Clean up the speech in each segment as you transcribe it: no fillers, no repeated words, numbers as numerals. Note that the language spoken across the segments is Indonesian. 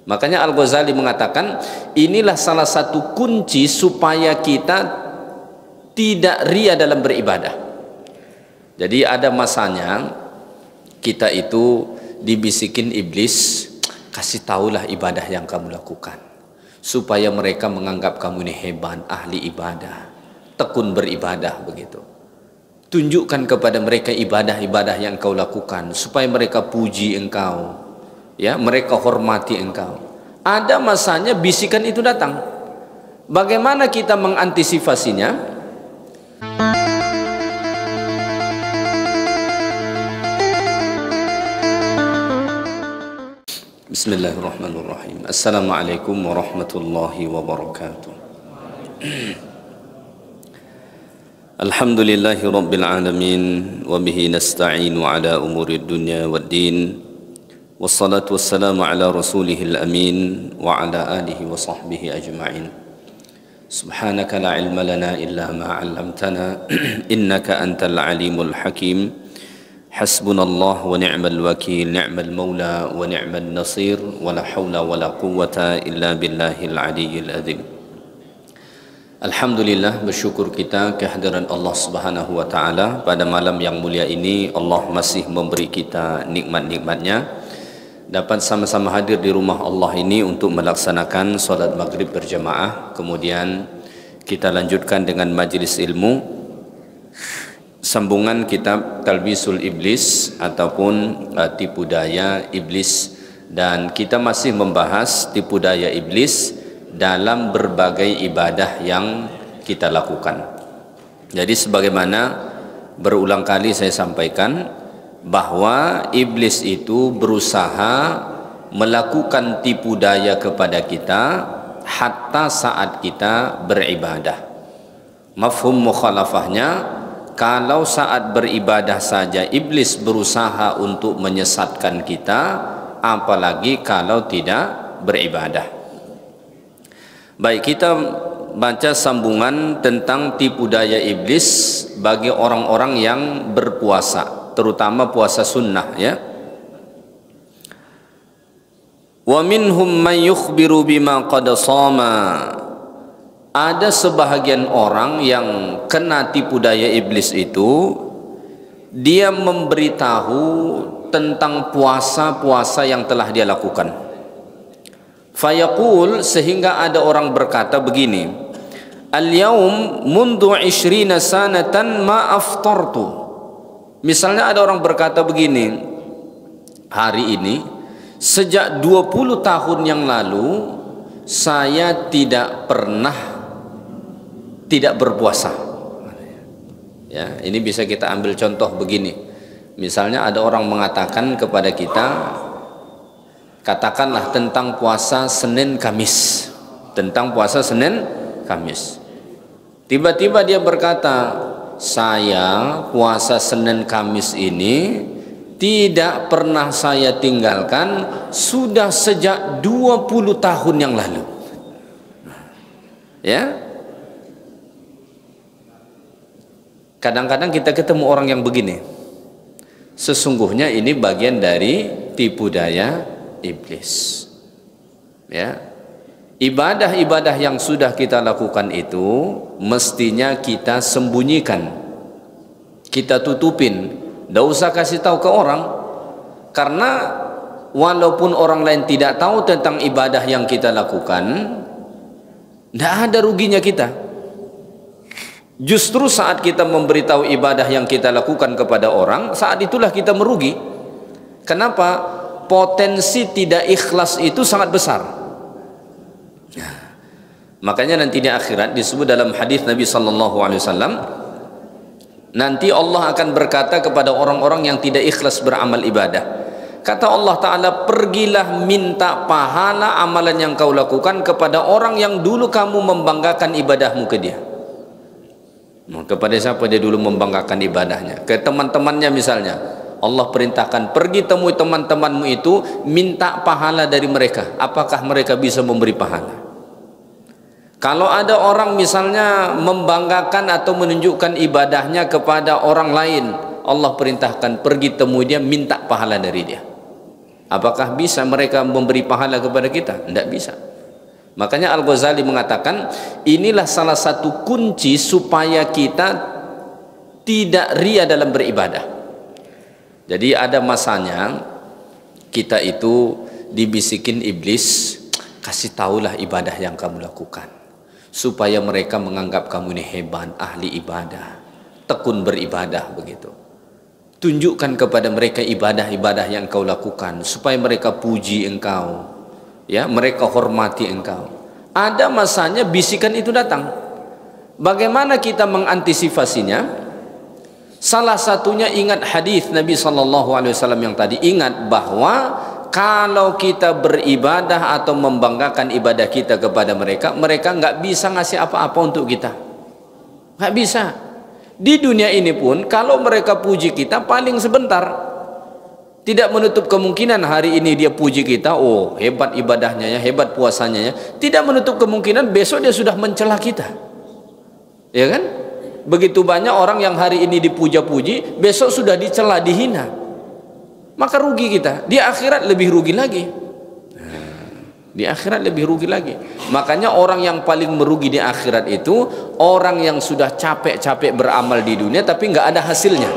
Makanya Al-Ghazali mengatakan inilah salah satu kunci supaya kita tidak ria dalam beribadah. Jadi ada masanya kita itu dibisikin iblis, kasih tahulah ibadah yang kamu lakukan supaya mereka menganggap kamu ini hebat, ahli ibadah, tekun beribadah begitu. Tunjukkan kepada mereka ibadah-ibadah yang kau lakukan supaya mereka puji engkau, ya, mereka hormati engkau. Ada masanya bisikan itu datang. Bagaimana kita mengantisipasinya? Bismillahirrahmanirrahim. Assalamualaikum warahmatullahi wabarakatuh. Alhamdulillahi rabbil alamin wa bihi nasta'inu ala umurid dunya waddin. Wassalatu wassalamu ala rasulihil amin wa ala alihi wa sahbihi ajma'in. Subhanaka la ilma lana illa ma 'allamtana innaka antal alimul hakim. Hasbunallah wa ni'mal wakil, ni'mal maula wa ni'mal nasir, wa la hawla wa la quwwata illa billahil aliyyil azim. Alhamdulillah, bersyukur kita kehadiran Allah Subhanahu wa taala pada malam yang mulia ini. Allah masih memberi kita nikmat-nikmatnya, dapat sama-sama hadir di rumah Allah ini untuk melaksanakan salat maghrib berjamaah. Kemudian kita lanjutkan dengan majlis ilmu, sambungan kitab Talbisul Iblis ataupun tipu daya iblis, dan kita masih membahas tipu daya iblis dalam berbagai ibadah yang kita lakukan. Jadi sebagaimana berulang kali saya sampaikan bahwa iblis itu berusaha melakukan tipu daya kepada kita hatta saat kita beribadah. Mafhum mukhalafahnya, kalau saat beribadah saja iblis berusaha untuk menyesatkan kita, apalagi kalau tidak beribadah. Baik, kita baca sambungan tentang tipu daya iblis bagi orang-orang yang berpuasa, terutama puasa sunnah, ya. Wa minhum man yukhbiru bima qad shama. Ada sebahagian orang yang kena tipu daya iblis itu, dia memberitahu tentang puasa-puasa yang telah dia lakukan. Fayaqul, sehingga ada orang berkata begini, al-yaum mundu 20 sanatan ma aftartu. Misalnya ada orang berkata begini, hari ini sejak 20 tahun yang lalu saya tidak pernah tidak berpuasa. Ya, ini bisa kita ambil contoh begini. Misalnya ada orang mengatakan kepada kita, katakanlah tentang puasa Senin Kamis, tentang puasa Senin Kamis. Tiba-tiba dia berkata, saya puasa Senin Kamis ini tidak pernah saya tinggalkan sudah sejak 20 tahun yang lalu. Ya, kadang-kadang kita ketemu orang yang begini. Sesungguhnya ini bagian dari tipu daya iblis. Ya, ibadah-ibadah yang sudah kita lakukan itu mestinya kita sembunyikan, kita tutupin, tidak usah kasih tahu ke orang, karena walaupun orang lain tidak tahu tentang ibadah yang kita lakukan, tidak ada ruginya kita. Justru saat kita memberitahu ibadah yang kita lakukan kepada orang, saat itulah kita merugi. Kenapa? Potensi tidak ikhlas itu sangat besar. Makanya nanti di akhirat disebut dalam hadis Nabi sallallahu alaihi wasallam, nanti Allah akan berkata kepada orang-orang yang tidak ikhlas beramal ibadah. Kata Allah Ta'ala, pergilah minta pahala amalan yang kau lakukan kepada orang yang dulu kamu membanggakan ibadahmu ke dia. Kepada siapa dia dulu membanggakan ibadahnya? Ke teman-temannya misalnya. Allah perintahkan, pergi temui teman-temanmu itu, minta pahala dari mereka. Apakah mereka bisa memberi pahala? Kalau ada orang misalnya membanggakan atau menunjukkan ibadahnya kepada orang lain, Allah perintahkan, pergi temui dia, minta pahala dari dia. Apakah bisa mereka memberi pahala kepada kita? Tidak bisa. Makanya Al-Ghazali mengatakan inilah salah satu kunci supaya kita tidak ria dalam beribadah. Jadi ada masanya kita itu dibisikin iblis, kasih tahulah ibadah yang kamu lakukan supaya mereka menganggap kamu ini hebat, ahli ibadah, tekun beribadah begitu. Tunjukkan kepada mereka ibadah-ibadah yang kau lakukan supaya mereka puji engkau, ya, mereka hormati engkau. Ada masanya bisikan itu datang. Bagaimana kita mengantisipasinya? Salah satunya ingat hadis Nabi SAW yang tadi. Ingat bahwa kalau kita beribadah atau membanggakan ibadah kita kepada mereka, mereka nggak bisa ngasih apa-apa untuk kita. Nggak bisa. Di dunia ini pun kalau mereka puji kita paling sebentar. Tidak menutup kemungkinan hari ini dia puji kita, oh hebat ibadahnya ya, hebat puasanya ya. Tidak menutup kemungkinan besok dia sudah mencela kita. Ya kan? Begitu banyak orang yang hari ini dipuja-puji, besok sudah dicela, dihina. Maka rugi kita. Di akhirat lebih rugi lagi. Di akhirat lebih rugi lagi. Makanya orang yang paling merugi di akhirat itu orang yang sudah capek-capek beramal di dunia tapi nggak ada hasilnya.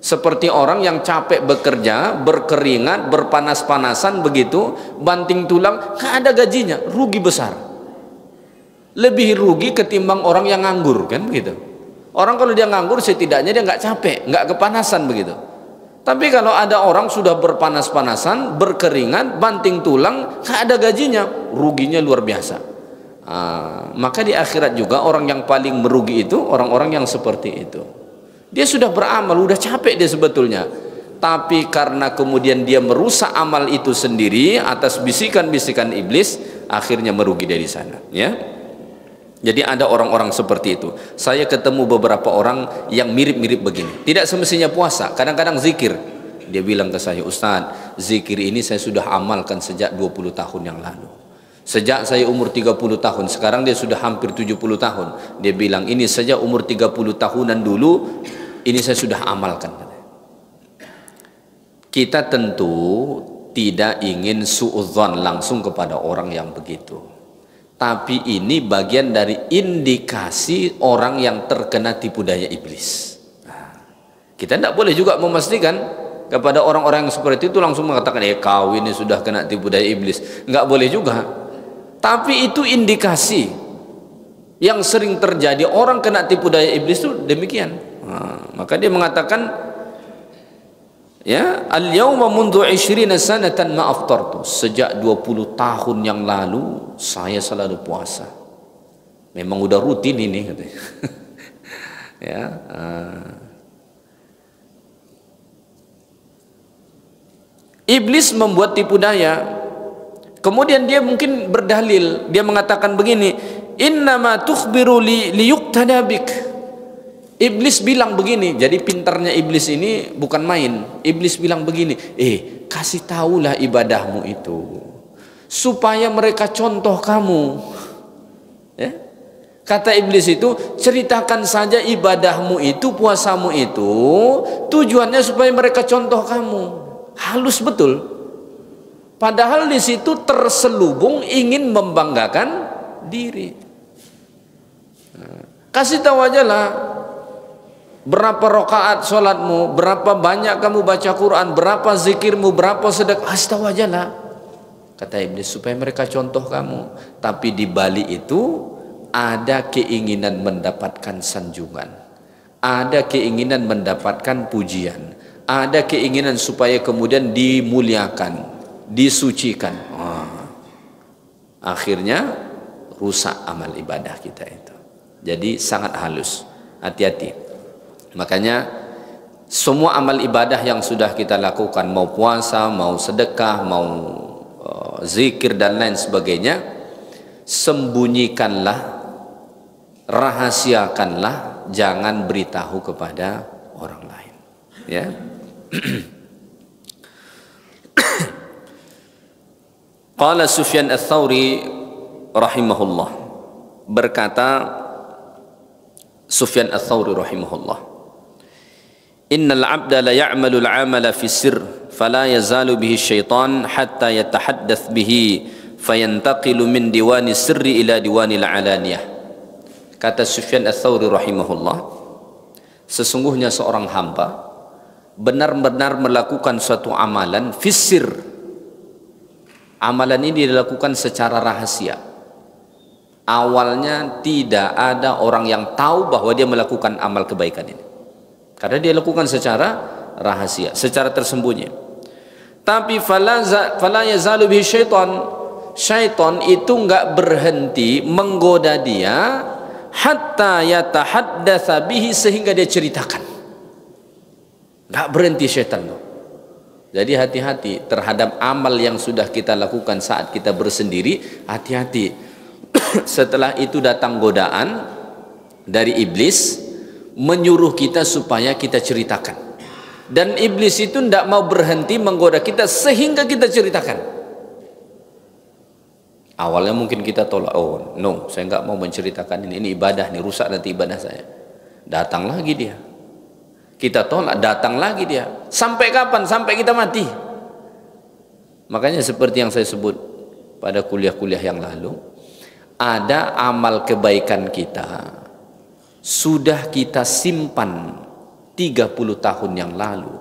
Seperti orang yang capek bekerja, berkeringat, berpanas-panasan begitu, banting tulang, nggak ada gajinya, rugi besar. Lebih rugi ketimbang orang yang nganggur, kan begitu. Orang kalau dia nganggur setidaknya dia nggak capek, nggak kepanasan begitu. Tapi kalau ada orang sudah berpanas-panasan, berkeringat, banting tulang, nggak ada gajinya, ruginya luar biasa. Maka di akhirat juga orang yang paling merugi itu orang-orang yang seperti itu. Dia sudah beramal, udah capek dia sebetulnya, tapi karena kemudian dia merusak amal itu sendiri atas bisikan-bisikan iblis, akhirnya merugi dari sana, ya. Jadi ada orang-orang seperti itu. Saya ketemu beberapa orang yang mirip-mirip begini. Tidak semestinya puasa, kadang-kadang zikir. Dia bilang ke saya, Ustaz, zikir ini saya sudah amalkan sejak 20 tahun yang lalu. Sejak saya umur 30 tahun, sekarang dia sudah hampir 70 tahun. Dia bilang, ini sejak umur 30 tahunan dulu, ini saya sudah amalkan. Kita tentu tidak ingin suudzon langsung kepada orang yang begitu. Tapi ini bagian dari indikasi orang yang terkena tipu daya iblis. Kita tidak boleh juga memastikan kepada orang-orang yang seperti itu langsung mengatakan, kau ini sudah kena tipu daya iblis. Nggak boleh juga. Tapi itu indikasi yang sering terjadi, orang kena tipu daya iblis itu demikian. Maka dia mengatakan, ya, al-yawma mundu 20 sanatan ma aftartu. Sejak 20 tahun yang lalu saya selalu puasa. Memang udah rutin ini katanya. Ya, iblis membuat tipu daya. Kemudian dia mungkin berdalil, dia mengatakan begini, innama tukhbiru liyuqtada bik. Iblis bilang begini, jadi pintarnya iblis ini bukan main. Iblis bilang begini, kasih tahulah ibadahmu itu supaya mereka contoh kamu. Ya? Kata iblis itu, ceritakan saja ibadahmu itu, puasamu itu, tujuannya supaya mereka contoh kamu. Halus betul. Padahal di situ terselubung ingin membanggakan diri. Kasih tahu aja lah, berapa rakaat sholatmu, berapa banyak kamu baca Quran, berapa zikirmu, berapa sedekah, kasih tahu aja lah. Kata iblis, supaya mereka contoh kamu. Tapi di balik itu ada keinginan mendapatkan sanjungan, ada keinginan mendapatkan pujian, ada keinginan supaya kemudian dimuliakan, disucikan. Akhirnya rusak amal ibadah kita itu. Jadi sangat halus, hati-hati. Makanya semua amal ibadah yang sudah kita lakukan, mau puasa, mau sedekah, mau zikir dan lain sebagainya, sembunyikanlah, rahasiakanlah, jangan beritahu kepada orang lain, ya. Qala Sufyan Ats-Tsauri rahimahullah, berkata Sufyan Ats-Tsauri rahimahullah, innal 'abda la ya'malu al-'amala fi sirr fala yazalu bihi syaitan hatta yatahaddath bihi fayantaqilu min diwani sirri ila diwani al-alaniyah. Kata Sufyan Ats-Tsauri rahimahullah, sesungguhnya seorang hamba benar-benar melakukan suatu amalan fisir. Amalan ini dilakukan secara rahasia. Awalnya tidak ada orang yang tahu bahwa dia melakukan amal kebaikan ini, karena dia lakukan secara rahasia, secara tersembunyi. Tapi fala yazalu bihi syaitan, syaitan itu enggak berhenti menggoda dia hatta yatahaddatsa bihi, sehingga dia ceritakan. Enggak berhenti syaitan tuh. Jadi hati-hati terhadap amal yang sudah kita lakukan saat kita bersendiri, hati-hati. Setelah itu datang godaan dari iblis menyuruh kita supaya kita ceritakan, dan iblis itu tidak mau berhenti menggoda kita sehingga kita ceritakan. Awalnya mungkin kita tolak, oh no, saya nggak mau menceritakan ini ibadah nih, rusak nanti ibadah saya. Datang lagi dia, kita tolak, datang lagi dia. Sampai kapan? Sampai kita mati. Makanya seperti yang saya sebut pada kuliah-kuliah yang lalu, ada amal kebaikan kita sudah kita simpan 30 tahun yang lalu,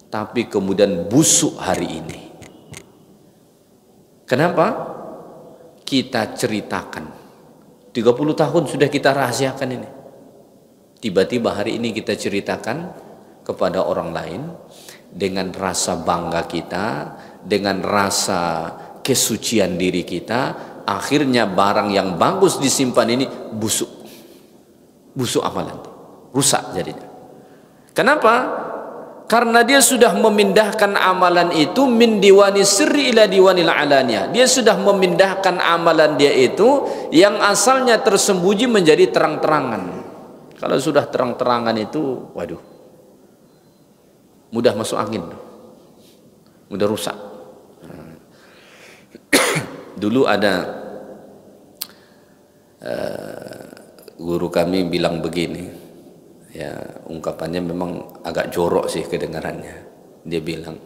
tapi kemudian busuk hari ini. Kenapa? Kita ceritakan 30 tahun sudah kita rahasiakan ini, tiba-tiba hari ini kita ceritakan kepada orang lain dengan rasa bangga kita, dengan rasa kesucian diri kita. Akhirnya barang yang bagus disimpan ini busuk amalan, rusak jadinya. Kenapa? Karena dia sudah memindahkan amalan itu min diwani sirri ila diwanil alaniyah. Dia sudah memindahkan amalan dia itu yang asalnya tersembunyi menjadi terang-terangan. Kalau sudah terang-terangan itu, waduh, mudah masuk angin, mudah rusak. Dulu ada guru kami bilang begini, ya ungkapannya memang agak jorok sih kedengarannya. Dia bilang,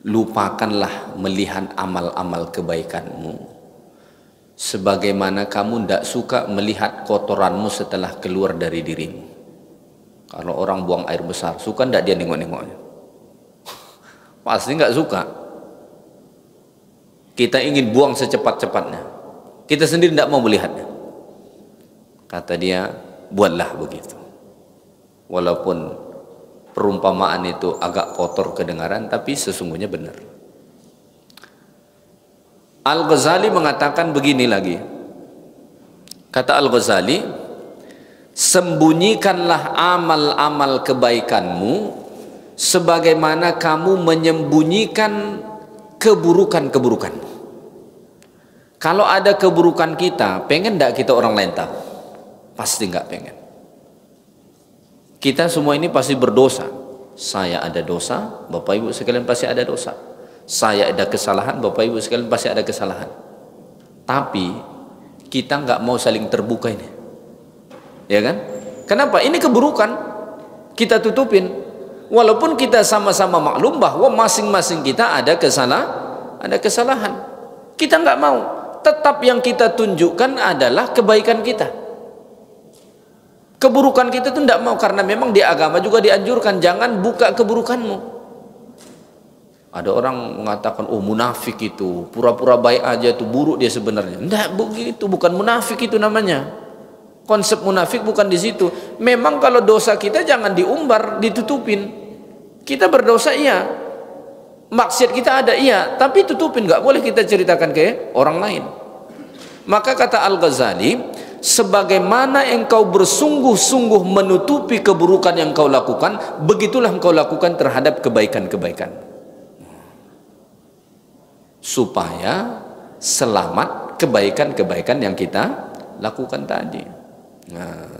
lupakanlah melihat amal-amal kebaikanmu sebagaimana kamu tidak suka melihat kotoranmu setelah keluar dari dirimu. Kalau orang buang air besar, suka tidak dia nengok-nengoknya? Pasti nggak suka. Kita ingin buang secepat-cepatnya, kita sendiri tidak mau melihatnya. Kata dia, buatlah begitu. Walaupun perumpamaan itu agak kotor kedengaran, tapi sesungguhnya benar. Al-Ghazali mengatakan begini lagi. Kata Al-Ghazali, sembunyikanlah amal-amal kebaikanmu sebagaimana kamu menyembunyikan keburukan-keburukan. Kalau ada keburukan kita, pengen tidak kita orang lain tahu? Pasti nggak pengen. Kita semua ini pasti berdosa. Saya ada dosa, Bapak Ibu sekalian pasti ada dosa. Saya ada kesalahan, Bapak Ibu sekalian pasti ada kesalahan. Tapi kita nggak mau saling terbuka ini, ya kan? Kenapa? Ini keburukan kita tutupin. Walaupun kita sama-sama maklum bahwa masing-masing kita ada kesalahan, kita nggak mau. Tetap yang kita tunjukkan adalah kebaikan kita. Keburukan kita itu tidak mau, karena memang di agama juga dianjurkan jangan buka keburukanmu. Ada orang mengatakan, oh munafik itu pura-pura baik aja, itu buruk dia sebenarnya. Tidak begitu, bukan munafik itu namanya. Konsep munafik bukan di situ. Memang kalau dosa kita jangan diumbar, ditutupin. Kita berdosa iya, maksiat kita ada iya, tapi tutupin, nggak boleh kita ceritakan ke orang lain. Maka kata Al-Ghazali, sebagaimana engkau bersungguh-sungguh menutupi keburukan yang kau lakukan, begitulah engkau lakukan terhadap kebaikan-kebaikan, supaya selamat kebaikan-kebaikan yang kita lakukan tadi. Nah,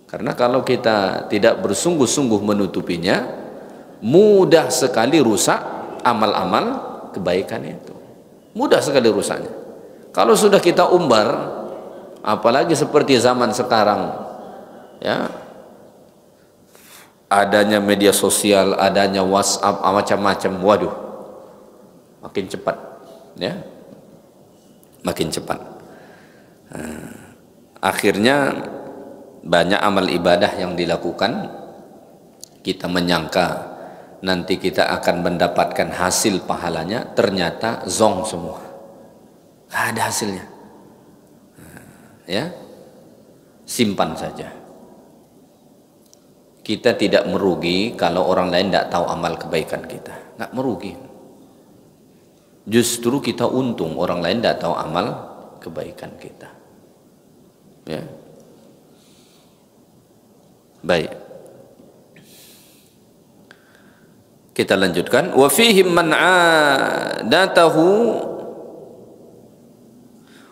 karena kalau kita tidak bersungguh-sungguh menutupinya, mudah sekali rusak amal-amal kebaikan itu. Mudah sekali rusaknya. Kalau sudah kita umbar, apalagi seperti zaman sekarang, ya, adanya media sosial, adanya WhatsApp, macam-macam, waduh, makin cepat, ya, makin cepat. Akhirnya banyak amal ibadah yang dilakukan, kita menyangka nanti kita akan mendapatkan hasil pahalanya, ternyata zong semua, nggak ada hasilnya. Ya, simpan saja. Kita tidak merugi kalau orang lain tidak tahu amal kebaikan kita, nggak merugi. Justru kita untung orang lain tidak tahu amal kebaikan kita. Ya, baik. Kita lanjutkan. Wa fihim man 'adatuhu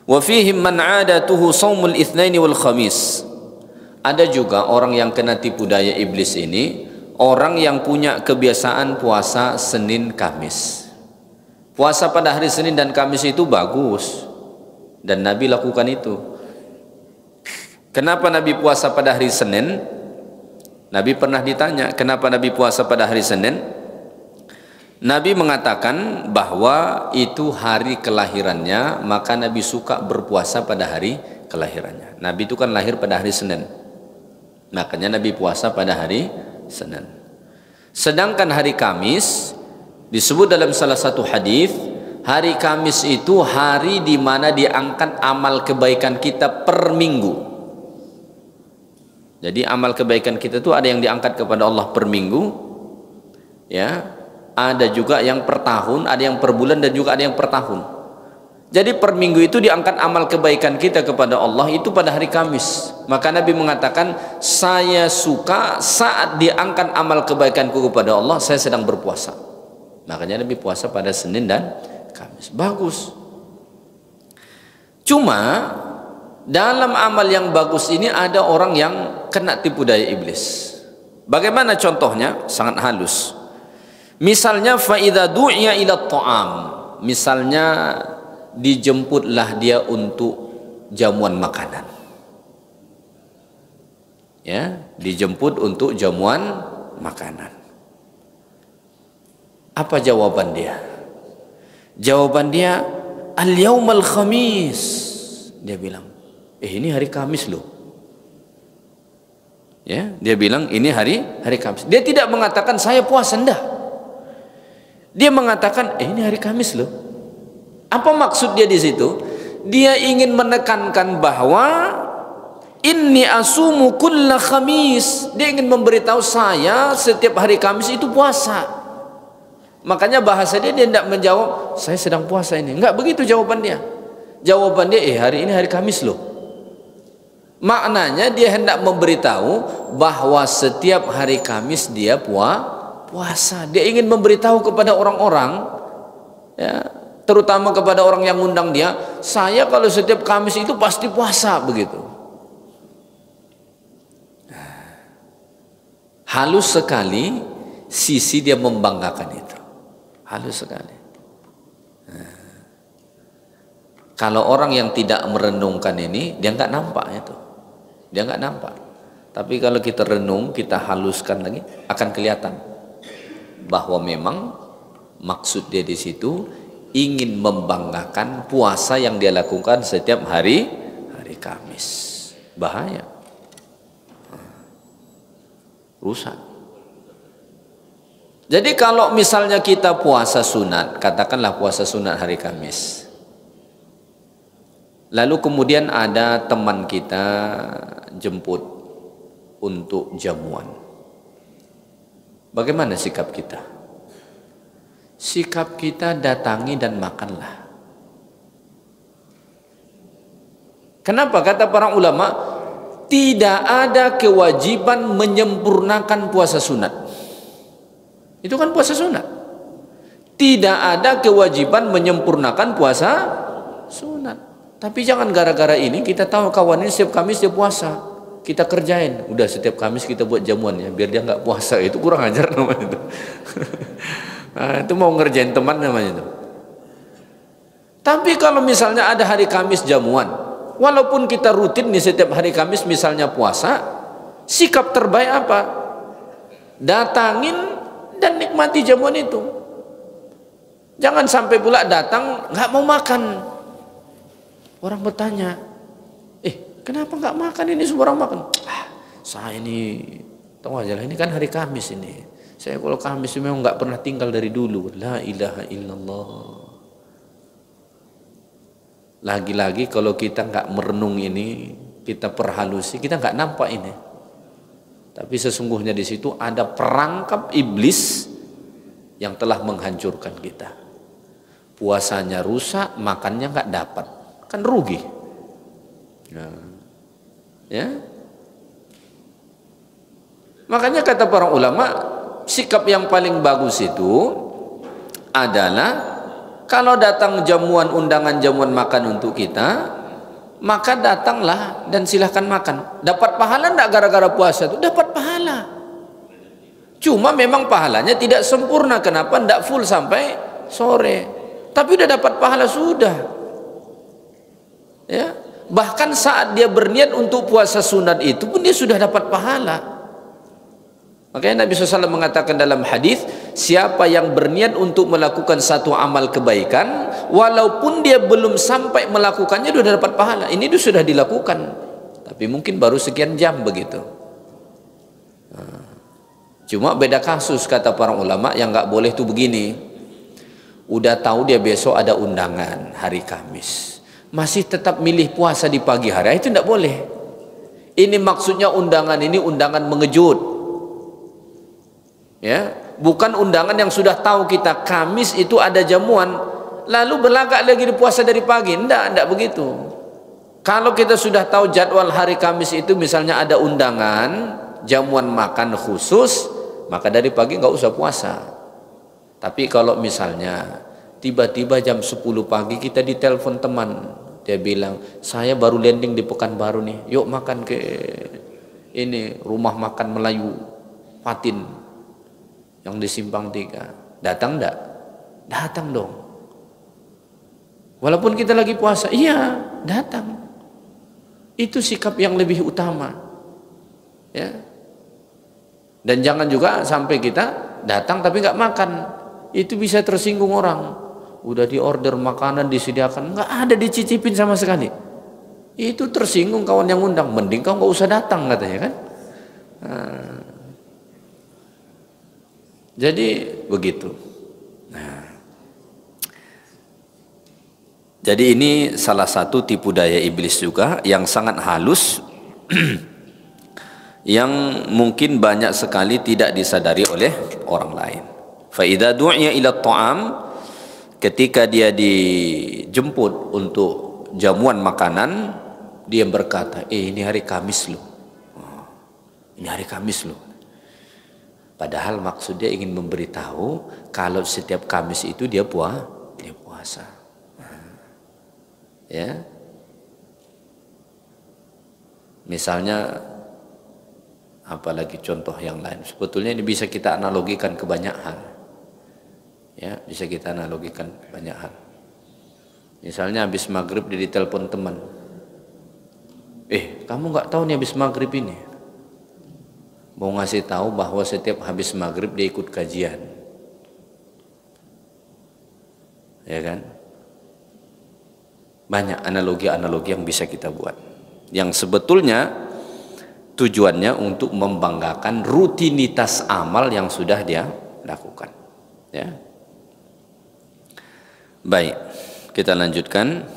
wa fihim man 'adatuhu shaumul itsnaini wal khamis. Ada juga orang yang kena tipu daya iblis ini, orang yang punya kebiasaan puasa Senin Kamis. Puasa pada hari Senin dan Kamis itu bagus, dan Nabi lakukan itu. Kenapa Nabi puasa pada hari Senin? Nabi pernah ditanya, kenapa Nabi puasa pada hari Senin? Nabi mengatakan bahwa itu hari kelahirannya, maka Nabi suka berpuasa pada hari kelahirannya. Nabi itu kan lahir pada hari Senin, makanya Nabi puasa pada hari Senin. Sedangkan hari Kamis disebut dalam salah satu hadis, hari Kamis itu hari di mana diangkat amal kebaikan kita per minggu. Jadi amal kebaikan kita itu ada yang diangkat kepada Allah per minggu, ya, ada juga yang per tahun, ada yang per bulan, dan juga ada yang per tahun. Jadi per minggu itu diangkat amal kebaikan kita kepada Allah itu pada hari Kamis. Maka Nabi mengatakan, saya suka saat diangkat amal kebaikanku kepada Allah, saya sedang berpuasa. Makanya Nabi puasa pada Senin dan Kamis. Bagus. Cuma dalam amal yang bagus ini ada orang yang kena tipu daya iblis. Bagaimana contohnya? Sangat halus. Misalnya fa idza du'iya ila ta'am. Misalnya dijemputlah dia untuk jamuan makanan, ya, dijemput untuk jamuan makanan. Apa jawaban dia? Jawaban dia, al-yaumal khamis. Dia bilang, ini hari Kamis loh. Ya, dia bilang ini hari Kamis. Dia tidak mengatakan saya puasa, enggak. Dia mengatakan, ini hari Kamis loh. Apa maksud dia di situ? Dia ingin menekankan bahwa inni asumu kulla khamis. Dia ingin memberitahu saya setiap hari Kamis itu puasa. Makanya bahasa dia tidak menjawab saya sedang puasa ini. Enggak begitu jawaban dia. Jawaban dia, hari ini hari Kamis loh. Maknanya dia hendak memberitahu bahwa setiap hari Kamis dia puasa. Dia ingin memberitahu kepada orang-orang, ya, terutama kepada orang yang ngundang dia, saya kalau setiap Kamis itu pasti puasa, begitu. Halus sekali sisi dia membanggakan itu. Halus sekali. Kalau orang yang tidak merenungkan ini, dia nggak nampak itu. Dia nggak nampak. Tapi kalau kita renung, kita haluskan lagi, akan kelihatan bahwa memang maksud dia di situ ingin membanggakan puasa yang dia lakukan setiap hari Kamis. Bahaya, rusak. Jadi kalau misalnya kita puasa sunat, katakanlah puasa sunat hari Kamis, lalu kemudian ada teman kita jemput untuk jamuan, bagaimana sikap kita? Sikap kita datangi dan makanlah. Kenapa? Kata para ulama, tidak ada kewajiban menyempurnakan puasa sunat. Itu kan puasa sunat. Tidak ada kewajiban menyempurnakan puasa sunat. Tapi jangan gara-gara ini kita tahu kawan ini setiap Kamis dia puasa, kita kerjain. Udah setiap Kamis kita buat jamuan ya, biar dia nggak puasa. Itu kurang ajar namanya itu. Nah, itu mau ngerjain teman namanya itu. Tapi kalau misalnya ada hari Kamis jamuan, walaupun kita rutin nih setiap hari Kamis misalnya puasa, sikap terbaik apa? datangin dan nikmati jamuan itu. Jangan sampai pula datang nggak mau makan. Orang bertanya, kenapa nggak makan, ini semua orang makan? Saya ini, tahu aja lah, ini kan hari Kamis ini. Saya kalau Kamis memang nggak pernah tinggal dari dulu. La ilaha illallah. Lagi-lagi kalau kita nggak merenung ini, kita perhalusi, kita nggak nampak ini. Tapi sesungguhnya di situ ada perangkap iblis yang telah menghancurkan kita. Puasanya rusak, makannya nggak dapat, kan rugi. Ya. Makanya kata para ulama, sikap yang paling bagus itu adalah kalau datang jamuan, undangan jamuan makan untuk kita, maka datanglah dan silahkan makan. Dapat pahala enggak gara-gara puasa itu? Dapat pahala. Cuma memang pahalanya tidak sempurna. Kenapa? Enggak full sampai sore. Tapi udah dapat pahala sudah. Ya. Bahkan saat dia berniat untuk puasa sunat itu pun dia sudah dapat pahala. Makanya Nabi SAW mengatakan dalam hadis, siapa yang berniat untuk melakukan satu amal kebaikan, walaupun dia belum sampai melakukannya, dia sudah dapat pahala. Ini dia sudah dilakukan, tapi mungkin baru sekian jam begitu. Cuma beda kasus kata para ulama, yang nggak boleh tuh begini. Udah tahu dia besok ada undangan hari Kamis, masih tetap milih puasa di pagi hari, itu tidak boleh. Ini maksudnya undangan ini undangan mengejut. Ya, bukan undangan yang sudah tahu kita Kamis itu ada jamuan lalu berlagak lagi di puasa dari pagi. Enggak begitu. Kalau kita sudah tahu jadwal hari Kamis itu misalnya ada undangan jamuan makan khusus, maka dari pagi nggak usah puasa. Tapi kalau misalnya tiba-tiba jam 10 pagi kita ditelepon teman, dia bilang, saya baru landing di Pekanbaru nih, yuk makan ke ini rumah makan Melayu Fatin yang di Simpang 3. Datang enggak? Datang dong. Walaupun kita lagi puasa, iya, datang. Itu sikap yang lebih utama. Ya. Dan jangan juga sampai kita datang tapi nggak makan. Itu bisa tersinggung orang. Udah di order makanan disediakan, nggak ada dicicipin sama sekali. Itu tersinggung kawan yang undang. Mending kau nggak usah datang katanya kan. Jadi begitu. Jadi ini salah satu tipu daya iblis juga yang sangat halus yang mungkin banyak sekali tidak disadari oleh orang lain. Fa idza du'iya ila ta'am, ketika dia dijemput untuk jamuan makanan, dia berkata, ini hari Kamis loh. Ini hari Kamis loh. Padahal maksud dia ingin memberitahu kalau setiap Kamis itu dia puasa. Ya. Misalnya apalagi contoh yang lain. Sebetulnya ini bisa kita analogikan ke banyak hal. Ya, bisa kita analogikan ke banyak hal. Misalnya habis maghrib dia ditelepon teman. Kamu nggak tahu nih habis maghrib ini? Mau ngasih tahu bahwa setiap habis maghrib dia ikut kajian. Ya kan? Banyak analogi-analogi yang bisa kita buat. Yang sebetulnya tujuannya untuk membanggakan rutinitas amal yang sudah dia lakukan. Ya. Baik, kita lanjutkan.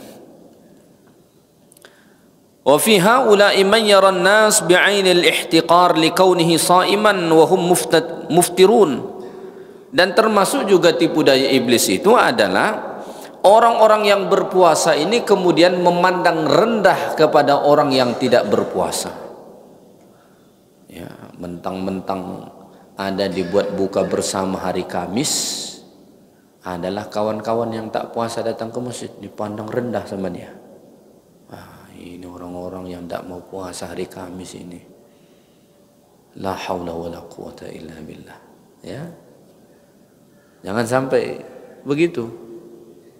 Wa fi haula'i man yara an-nas bi'ainil ihtiqar likaunihi sha'iman wa hum muftirun. Dan termasuk juga tipu daya iblis itu adalah orang-orang yang berpuasa ini kemudian memandang rendah kepada orang yang tidak berpuasa. Ya, mentang-mentang ada dibuat buka bersama hari Kamis, adalah kawan-kawan yang tak puasa datang ke masjid dipandang rendah sama dia. Ini orang-orang yang tak mau puasa hari Kamis ini. La haula wala quwata illa billah. Ya. Jangan sampai begitu.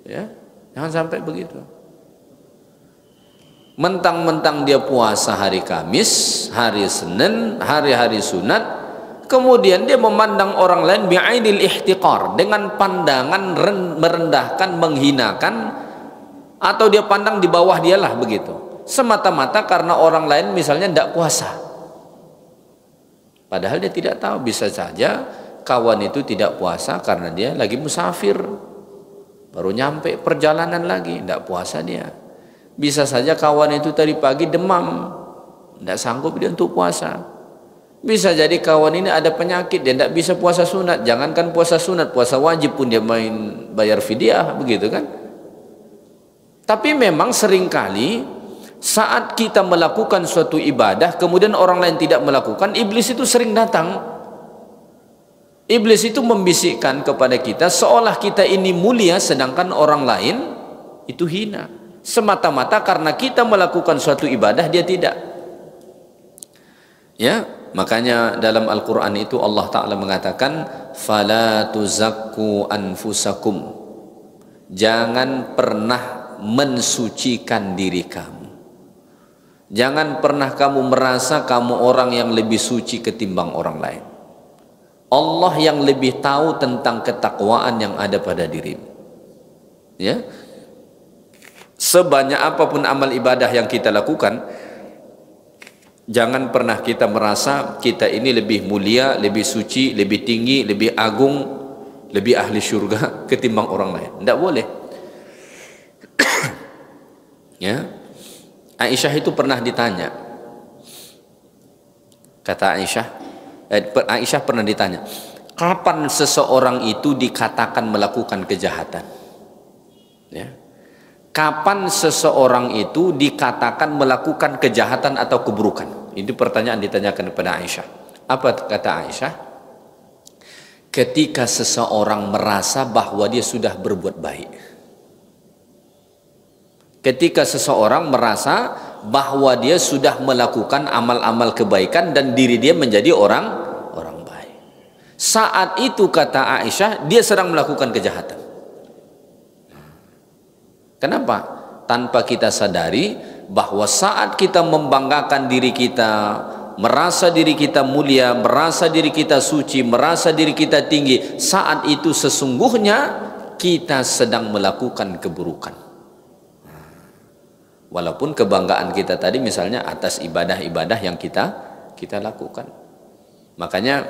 Ya. Jangan sampai begitu. Mentang-mentang dia puasa hari Kamis, hari Senin, hari-hari sunat, kemudian dia memandang orang lain bi'ainil ihtiqar, dengan pandangan merendahkan, menghinakan, atau dia pandang di bawah dialah begitu, semata-mata karena orang lain misalnya tidak puasa, padahal dia tidak tahu bisa saja kawan itu tidak puasa karena dia lagi musafir, baru nyampe perjalanan lagi, tidak puasa dia. Bisa saja kawan itu tadi pagi demam, tidak sanggup dia untuk puasa. Bisa jadi kawan ini ada penyakit, dia tidak bisa puasa sunat. Jangankan puasa sunat, puasa wajib pun dia main bayar fidyah, begitu kan. Tapi memang seringkali saat kita melakukan suatu ibadah kemudian orang lain tidak melakukan, iblis itu sering datang. Iblis itu membisikkan kepada kita seolah kita ini mulia sedangkan orang lain itu hina, semata-mata karena kita melakukan suatu ibadah dia tidak. Ya, makanya dalam Al-Quran itu Allah Ta'ala mengatakan fala tuzakku anfusakum, jangan pernah mensucikan diri kamu, jangan pernah kamu merasa kamu orang yang lebih suci ketimbang orang lain. Allah yang lebih tahu tentang ketakwaan yang ada pada dirimu. Ya, sebanyak apapun amal ibadah yang kita lakukan, jangan pernah kita merasa kita ini lebih mulia, lebih suci, lebih tinggi, lebih agung, lebih ahli surga ketimbang orang lain. Tidak boleh. Ya, Aisyah itu pernah ditanya. Kata Aisyah pernah ditanya, kapan seseorang itu dikatakan melakukan kejahatan? Ya. Kapan seseorang itu dikatakan melakukan kejahatan atau keburukan? Itu pertanyaan ditanyakan kepada Aisyah. Apa kata Aisyah? Ketika seseorang merasa bahwa dia sudah berbuat baik. Ketika seseorang merasa bahwa dia sudah melakukan amal-amal kebaikan dan diri dia menjadi orang baik. Saat itu kata Aisyah, dia sedang melakukan kejahatan. Kenapa? Tanpa kita sadari bahwa saat kita membanggakan diri kita, merasa diri kita mulia, merasa diri kita suci, merasa diri kita tinggi, saat itu sesungguhnya kita sedang melakukan keburukan. Walaupun kebanggaan kita tadi misalnya atas ibadah-ibadah yang kita lakukan. Makanya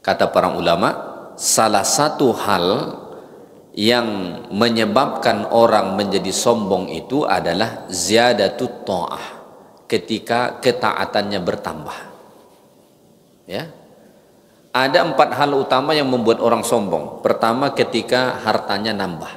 kata para ulama, salah satu hal yang menyebabkan orang menjadi sombong itu adalah ziyadatut ta'ah, ketika ketaatannya bertambah. Ya. Ada 4 hal utama yang membuat orang sombong. Pertama, ketika hartanya nambah,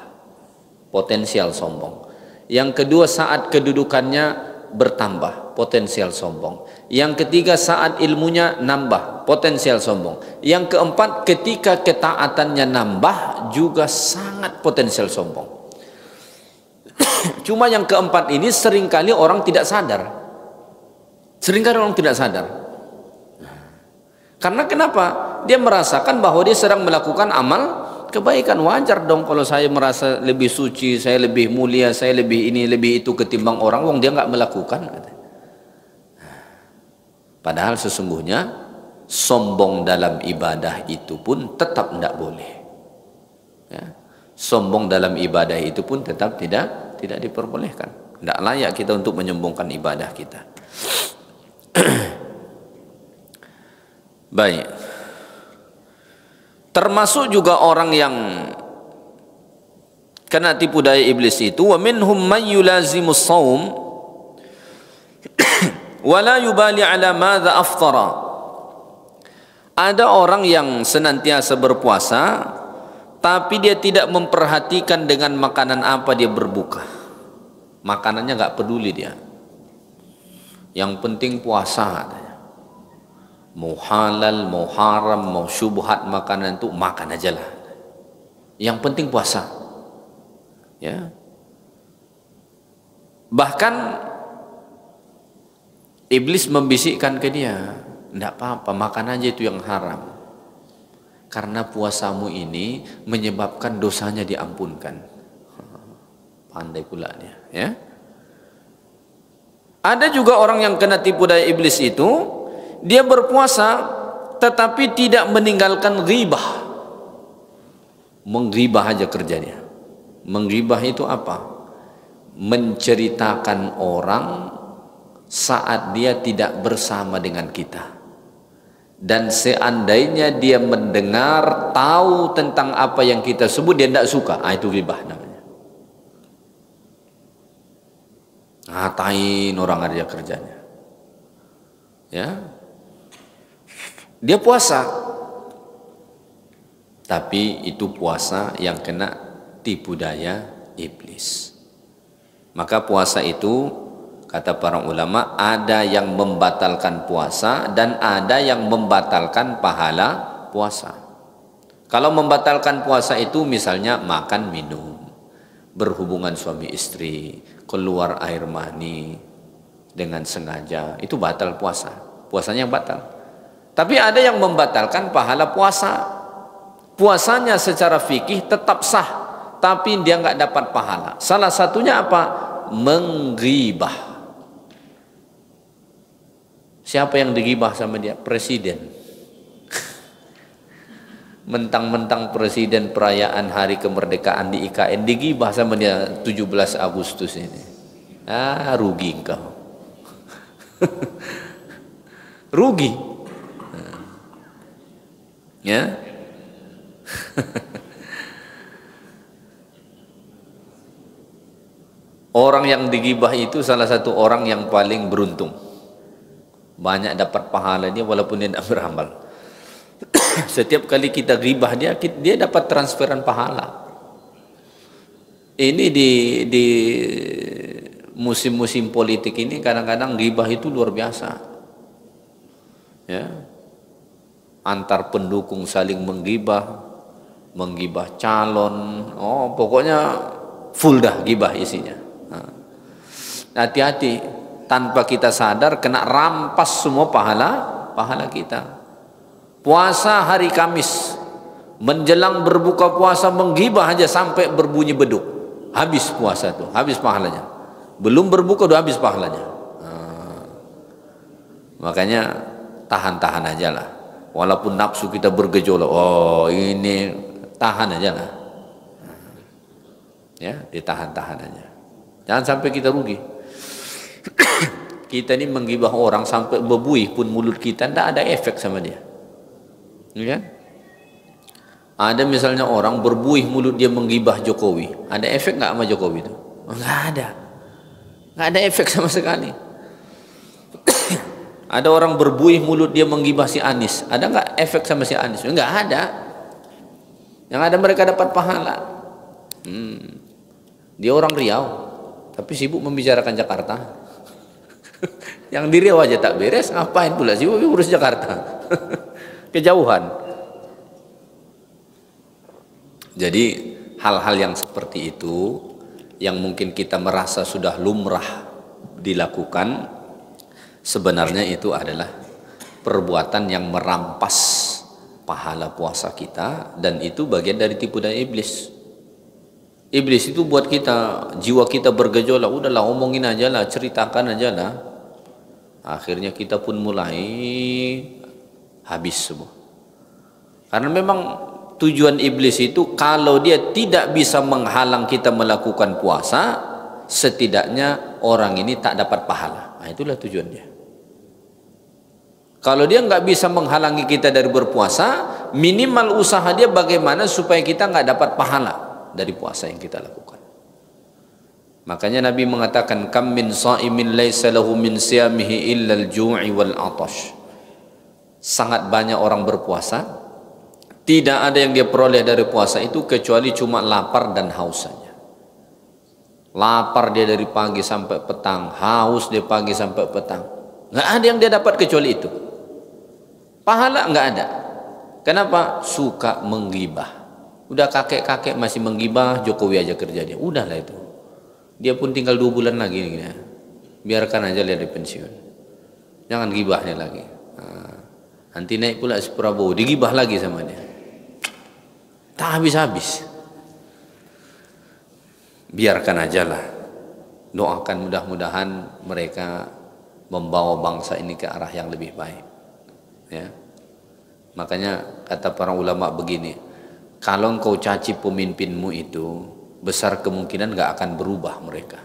potensial sombong. Yang kedua, saat kedudukannya bertambah, potensial sombong. Yang ketiga, saat ilmunya nambah, potensial sombong. Yang keempat, ketika ketaatannya nambah juga sangat potensial sombong. Cuma yang keempat ini seringkali orang tidak sadar. Seringkali orang tidak sadar. Karena kenapa? Dia merasakan bahwa dia sedang melakukan amal kebaikan. Wajar dong kalau saya merasa lebih suci, saya lebih mulia, saya lebih ini, lebih itu ketimbang orang, wong dia nggak melakukan. Padahal sesungguhnya sombong dalam ibadah itu pun tetap tidak boleh. Ya. Sombong dalam ibadah itu pun tetap tidak diperbolehkan. Tidak layak kita untuk menyombongkan ibadah kita. Baik. Termasuk juga orang yang kena tipu daya iblis itu, wa minhum man yulazimus shaum wa la yubali ala madza aftara. Ada orang yang senantiasa berpuasa tapi dia tidak memperhatikan dengan makanan apa dia berbuka. Makanannya nggak peduli dia. Yang penting puasa katanya. Mau halal, mau haram, mau syubhat makanan itu makan aja lah. Yang penting puasa. Ya. Bahkan iblis membisikkan ke dia, tidak apa-apa, makan aja itu yang haram. Karena puasamu ini menyebabkan dosanya diampunkan. Pandai pula dia. Ya. Ada juga orang yang kena tipu daya iblis itu, dia berpuasa tetapi tidak meninggalkan ghibah. Menggibah aja kerjanya. Menggibah itu apa? Menceritakan orang saat dia tidak bersama dengan kita, dan seandainya dia mendengar tahu tentang apa yang kita sebut dia tidak suka, itu ghibah namanya. Ngatain orang aja kerjanya, ya. Dia puasa, tapi itu puasa yang kena tipu daya iblis. Maka puasa itu, kata para ulama, ada yang membatalkan puasa dan ada yang membatalkan pahala puasa. Kalau membatalkan puasa itu misalnya makan minum, berhubungan suami istri, keluar air mani dengan sengaja, itu batal puasa. Puasanya batal. Tapi ada yang membatalkan pahala puasa. Puasanya secara fikih tetap sah, tapi dia nggak dapat pahala. Salah satunya apa? Menggibah. Siapa yang digibah sama dia? Presiden. Mentang-mentang presiden perayaan hari kemerdekaan di IKN digibah sama dia 17 Agustus ini. Rugi engkau. Rugi. Ya. Orang yang digibah itu salah satu orang yang paling beruntung. Banyak dapat pahala dia walaupun dia tidak beramal. Setiap kali kita gibah dia dapat transferan pahala. Ini di musim-musim politik ini kadang-kadang gibah itu luar biasa. Ya. Antar pendukung saling menggibah calon. Pokoknya full dah gibah isinya. Hati-hati, tanpa kita sadar kena rampas semua pahala kita. Puasa hari Kamis, menjelang berbuka puasa menggibah aja sampai berbunyi beduk, habis puasa tuh, habis pahalanya. Belum berbuka udah habis pahalanya. Makanya tahan-tahan aja lah, walaupun nafsu kita bergejolak, ini tahan aja lah, ya, ditahan-tahan aja, jangan sampai kita rugi. Kita ini menggibah orang sampai bebuih pun mulut kita, tidak ada efek sama dia. Ya? Ada misalnya orang berbuih mulut dia menggibah Jokowi, ada efek nggak sama Jokowi itu? Nggak ada efek sama sekali. Ada orang berbuih mulut dia menggibah si Anies, ada nggak efek sama si Anies? Nggak ada. Yang ada mereka dapat pahala. Dia orang Riau, tapi sibuk membicarakan Jakarta. Yang di Riau aja tak beres, ngapain pula sibuk urus Jakarta? Kejauhan. Jadi hal-hal yang seperti itu yang mungkin kita merasa sudah lumrah dilakukan, sebenarnya itu adalah perbuatan yang merampas pahala puasa kita, dan itu bagian dari tipu daya iblis. Iblis itu buat kita, jiwa kita bergejolak, udahlah omongin aja lah, ceritakan aja lah. Akhirnya kita pun mulai habis semua. Karena memang tujuan iblis itu, kalau dia tidak bisa menghalang kita melakukan puasa, setidaknya orang ini tak dapat pahala. Itulah tujuan dia. Kalau dia nggak bisa menghalangi kita dari berpuasa, minimal usaha dia bagaimana supaya kita nggak dapat pahala dari puasa yang kita lakukan. Makanya Nabi mengatakan, kam min sha'imin laisa lahu min siyamihi illa al-ju'i wal 'atash. Sangat banyak orang berpuasa, tidak ada yang dia peroleh dari puasa itu kecuali cuma lapar dan haus saja. Lapar dia dari pagi sampai petang, haus dia pagi sampai petang. Nggak ada yang dia dapat kecuali itu. Pahala nggak ada. Kenapa? Suka menggibah. Udah kakek-kakek masih menggibah, Jokowi aja kerja dia. Udahlah itu. Dia pun tinggal 2 bulan lagi nih. Biarkan aja lihat di pensiun. Jangan gibahnya lagi. Nanti naik pula si Prabowo, digibah lagi sama dia. Tak habis-habis. Biarkan aja lah. Doakan mudah-mudahan mereka membawa bangsa ini ke arah yang lebih baik. Ya. Makanya kata para ulama begini, kalau engkau caci pemimpinmu itu, besar kemungkinan gak akan berubah mereka.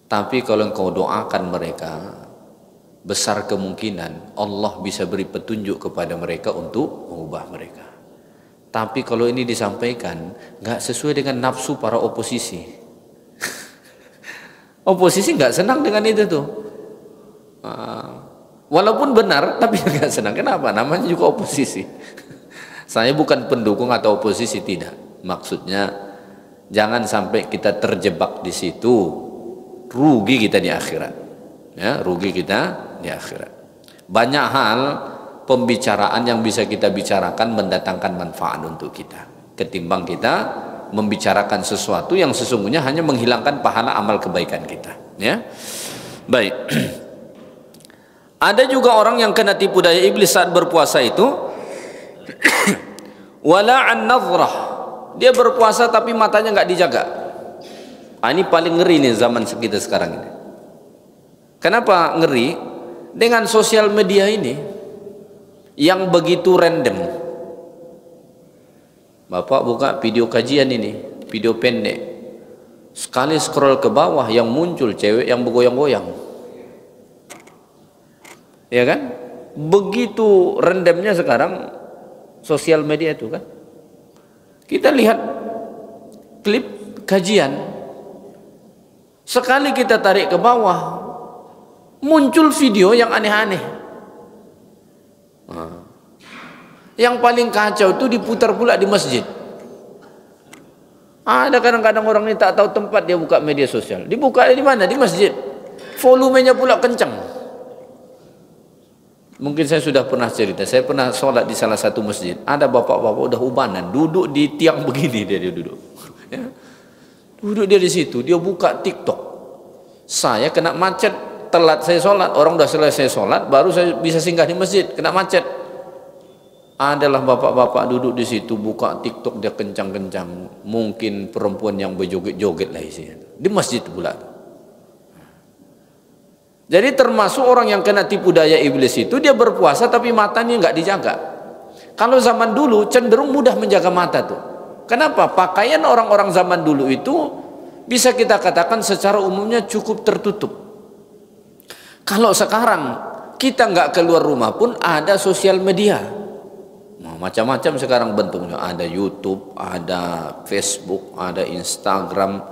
Tapi kalau engkau doakan mereka, besar kemungkinan Allah bisa beri petunjuk kepada mereka untuk mengubah mereka. Tapi kalau ini disampaikan gak sesuai dengan nafsu para oposisi. Oposisi gak senang dengan itu tuh. Walaupun benar, tapi nggak senang. Kenapa? Namanya juga oposisi. Saya bukan pendukung atau oposisi, tidak. Maksudnya jangan sampai kita terjebak di situ, rugi kita di akhirat. Ya, rugi kita di akhirat. Banyak hal pembicaraan yang bisa kita bicarakan mendatangkan manfaat untuk kita, ketimbang kita membicarakan sesuatu yang sesungguhnya hanya menghilangkan pahala amal kebaikan kita. Ya, baik. Ada juga orang yang kena tipu daya iblis saat berpuasa itu wala'an nadhrah, dia berpuasa tapi matanya nggak dijaga. Ini paling ngeri nih zaman kita sekarang ini. Kenapa ngeri? Dengan sosial media ini yang begitu random. Bapak buka video kajian ini, video pendek, sekali scroll ke bawah yang muncul cewek yang bergoyang-goyang. Ya kan? Begitu randomnya sekarang sosial media itu kan. Kita lihat klip kajian, sekali kita tarik ke bawah muncul video yang aneh-aneh. Yang paling kacau itu diputar pula di masjid. Ada kadang-kadang orang ini tak tahu tempat dia buka media sosial. Dibuka di mana? Di masjid. Volumenya pula kencang. Mungkin saya sudah pernah cerita, saya pernah sholat di salah satu masjid. Ada bapak-bapak udah ubanan, duduk di tiang begini dia duduk. Ya. Duduk dia di situ, dia buka TikTok. Saya kena macet, telat saya sholat, orang udah selesai sholat, baru saya bisa singgah di masjid, kena macet. Adalah bapak-bapak duduk di situ, buka TikTok dia kencang-kencang. Mungkin perempuan yang berjoget-joget lah isinya. Di masjid pula. Jadi termasuk orang yang kena tipu daya iblis itu, dia berpuasa tapi matanya nggak dijaga. Kalau zaman dulu cenderung mudah menjaga mata tuh. Kenapa? Pakaian orang-orang zaman dulu itu bisa kita katakan secara umumnya cukup tertutup. Kalau sekarang kita nggak keluar rumah pun ada sosial media. Nah, macam-macam sekarang bentuknya. Ada YouTube, ada Facebook, ada Instagram,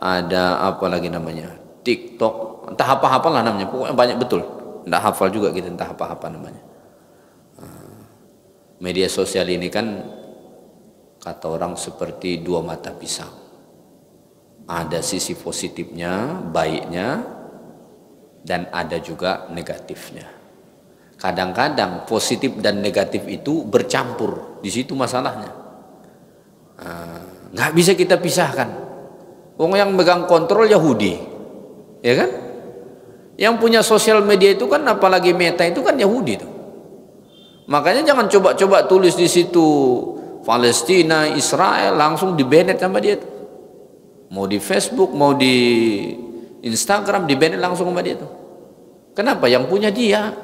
ada apa lagi namanya, TikTok. Entah apa-apa lah namanya, pokoknya banyak betul. Tidak hafal juga kita, entah apa-apa namanya. Media sosial ini kan kata orang seperti dua mata pisau. Ada sisi positifnya, baiknya, dan ada juga negatifnya. Kadang-kadang positif dan negatif itu bercampur, di situ masalahnya. Nggak bisa kita pisahkan. Orang yang megang kontrol Yahudi, ya kan? Yang punya sosial media itu kan, apalagi Meta itu kan Yahudi tuh. Makanya jangan coba-coba tulis di situ Palestina, Israel, langsung di-banned sama dia tuh. Mau di Facebook, mau di Instagram, di-banned langsung sama dia tuh. Kenapa? Yang punya dia.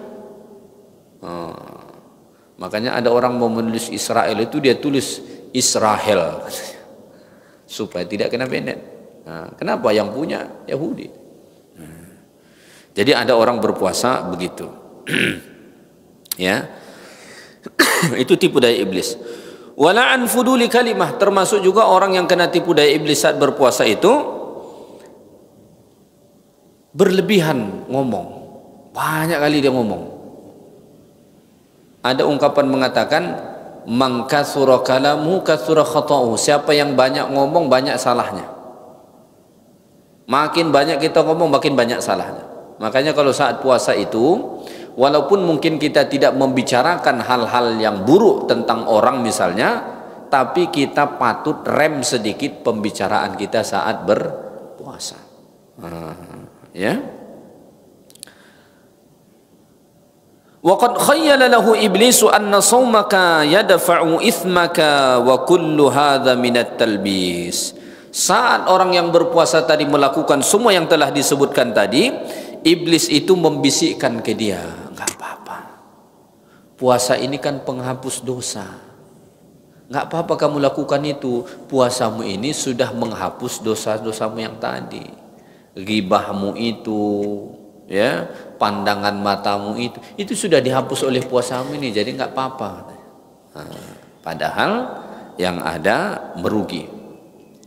Makanya ada orang mau menulis Israel itu dia tulis Israel supaya tidak kena banned. Kenapa? Yang punya Yahudi. Jadi ada orang berpuasa begitu. Ya. Itu tipu daya iblis. Wala'an fuduli kalimah, termasuk juga orang yang kena tipu daya iblis saat berpuasa itu berlebihan ngomong. Banyak kali dia ngomong. Ada ungkapan mengatakan man katsura kalamu katsura khata'u. Siapa yang banyak ngomong banyak salahnya. Makin banyak kita ngomong makin banyak salahnya. Makanya kalau saat puasa itu, walaupun mungkin kita tidak membicarakan hal-hal yang buruk tentang orang misalnya, tapi kita patut rem sedikit pembicaraan kita saat berpuasa. Ya. Wa qad khayyala lahu iblisu anna shaumaka yadfa'u ithmaka wa kullu hadha minat talbis. Saat orang yang berpuasa tadi melakukan semua yang telah disebutkan tadi, iblis itu membisikkan ke dia, enggak apa-apa. Puasa ini kan penghapus dosa. Nggak apa-apa kamu lakukan itu. Puasamu ini sudah menghapus dosa-dosamu yang tadi. Ghibahmu itu, ya, pandangan matamu itu sudah dihapus oleh puasamu ini. Jadi nggak apa-apa. Nah, padahal yang ada merugi,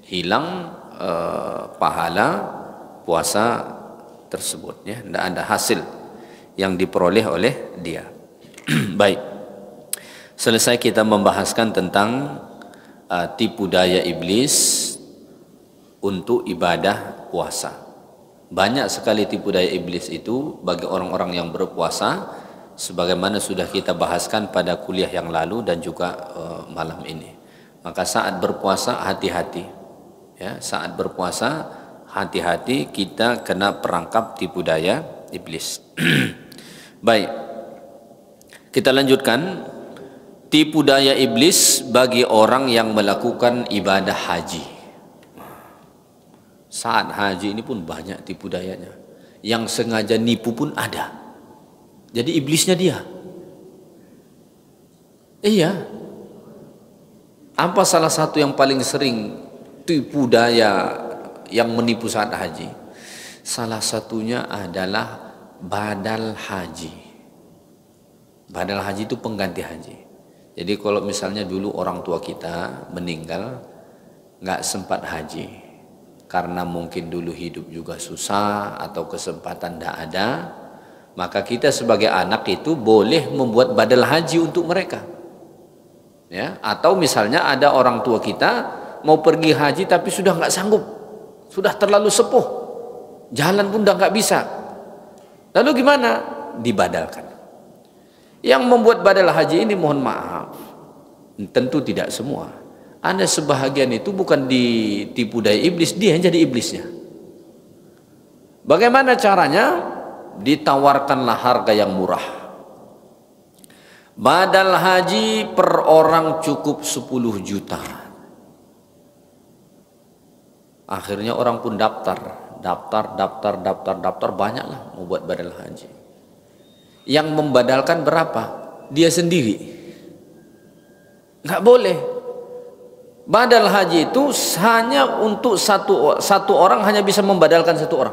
hilang pahala puasa tersebut, ya, tidak ada hasil yang diperoleh oleh dia. Baik, selesai kita membahaskan tentang tipu daya iblis untuk ibadah puasa. Banyak sekali tipu daya iblis itu bagi orang-orang yang berpuasa, sebagaimana sudah kita bahaskan pada kuliah yang lalu dan juga malam ini. Maka saat berpuasa hati-hati, ya, saat berpuasa hati-hati, kita kena perangkap tipu daya iblis. Baik, kita lanjutkan. Tipu daya iblis bagi orang yang melakukan ibadah haji. Saat haji ini pun banyak tipu dayanya. Yang sengaja nipu pun ada. Jadi iblisnya dia. Iya. Apa salah satu yang paling sering tipu daya yang menipu saat haji? Salah satunya adalah badal haji. Badal haji itu pengganti haji. Jadi kalau misalnya dulu orang tua kita meninggal nggak sempat haji karena mungkin dulu hidup juga susah atau kesempatan tidak ada, maka kita sebagai anak itu boleh membuat badal haji untuk mereka, ya. Atau misalnya ada orang tua kita mau pergi haji tapi sudah nggak sanggup, sudah terlalu sepuh, jalan pun udah nggak bisa, lalu gimana? Dibadalkan. Yang membuat badal haji ini, mohon maaf, tentu tidak semua. Ada sebahagian itu bukan ditipu daya iblis, dia yang jadi iblisnya. Bagaimana caranya? Ditawarkanlah harga yang murah. Badal haji per orang cukup 10 juta. Akhirnya orang pun daftar, banyaklah mau buat badal haji. Yang membadalkan berapa? Dia sendiri. Nggak boleh. Badal haji itu hanya untuk satu orang, hanya bisa membadalkan satu orang.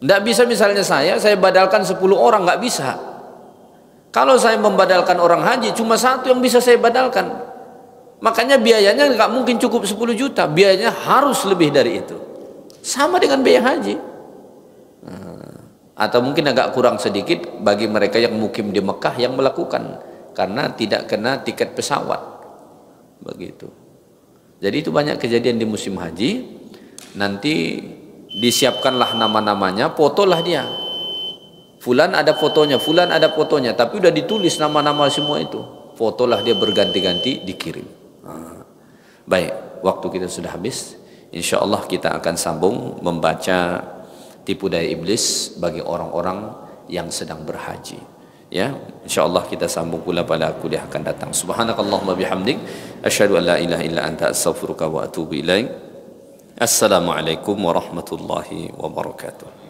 Nggak bisa misalnya saya badalkan 10 orang, nggak bisa. Kalau saya membadalkan orang haji, cuma satu yang bisa saya badalkan. Makanya biayanya nggak mungkin cukup 10 juta, biayanya harus lebih dari itu. Sama dengan biaya haji. Atau mungkin agak kurang sedikit bagi mereka yang mukim di Mekah yang melakukan, karena tidak kena tiket pesawat, begitu. Jadi itu banyak kejadian di musim haji. Nanti disiapkanlah nama-namanya, fotolah dia. Fulan ada fotonya, fulan ada fotonya, tapi udah ditulis nama-nama semua itu. Fotolah dia berganti-ganti dikirim. Baik, waktu kita sudah habis. Insya Allah kita akan sambung membaca tipu daya iblis bagi orang-orang yang sedang berhaji, ya. Insyaallah kita sambung pula pada kuliah akan datang. Subhanakallahumma bihamdik asyhadu an la ilaha illa anta astaghfiruka wa atubu ilaik. Assalamualaikum warahmatullahi wabarakatuh.